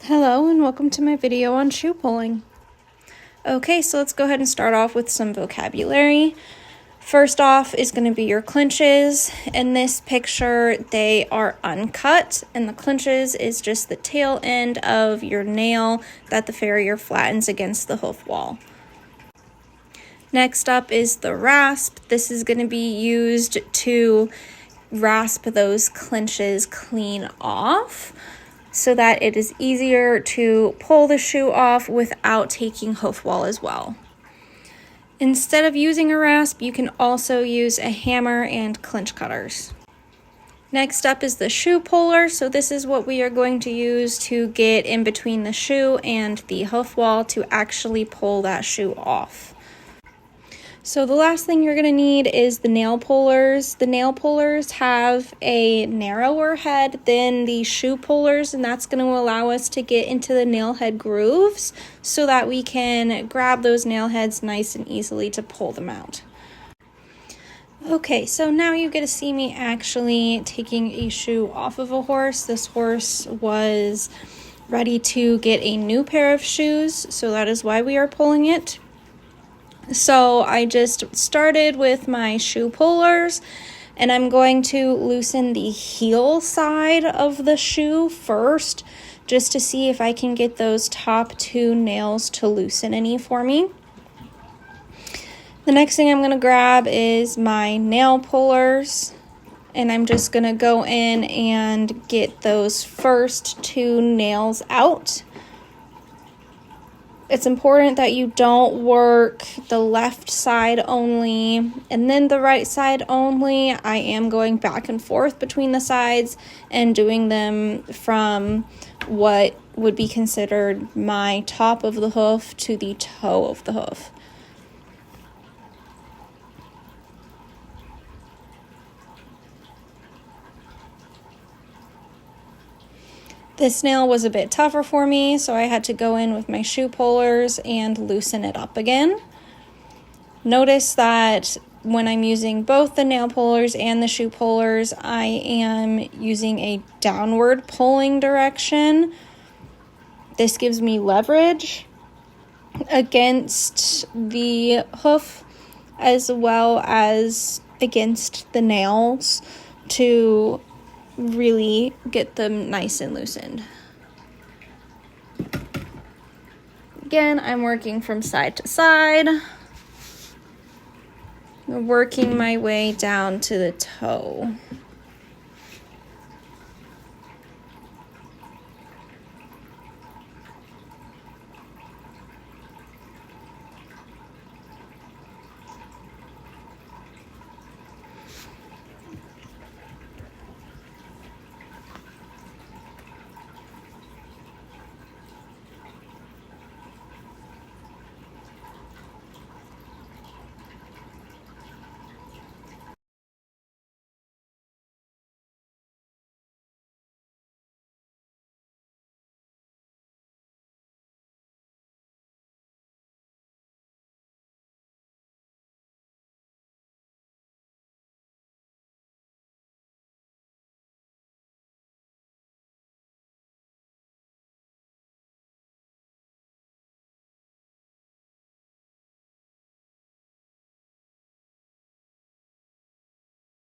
Hello and welcome to my video on shoe pulling. Okay, so let's go ahead and start off with some vocabulary. First off is going to be your clinches. In this picture, they are uncut, and the clinches is just the tail end of your nail that the farrier flattens against the hoof wall. Next up is the rasp. This is going to be used to rasp those clinches clean off, so that it is easier to pull the shoe off without taking hoof wall as well. Instead of using a rasp, you can also use a hammer and clinch cutters. Next up is the shoe puller. So this is what we are going to use to get in between the shoe and the hoof wall to actually pull that shoe off. So the last thing you're going to need is the nail pullers. The nail pullers have a narrower head than the shoe pullers, and that's going to allow us to get into the nail head grooves so that we can grab those nail heads nice and easily to pull them out. Okay, so now you get to see me actually taking a shoe off of a horse. This horse was ready to get a new pair of shoes, so that is why we are pulling it. So I just started with my shoe pullers, and I'm going to loosen the heel side of the shoe first, just to see if I can get those top two nails to loosen any for me. The next thing I'm going to grab is my nail pullers, and I'm just going to go in and get those first two nails out. It's important that you don't work the left side only and then the right side only. I am going back and forth between the sides and doing them from what would be considered my top of the hoof to the toe of the hoof. This nail was a bit tougher for me, so I had to go in with my shoe pullers and loosen it up again. Notice that when I'm using both the nail pullers and the shoe pullers, I am using a downward pulling direction. This gives me leverage against the hoof as well as against the nails to really get them nice and loosened. Again, I'm working from side to side, working my way down to the toe.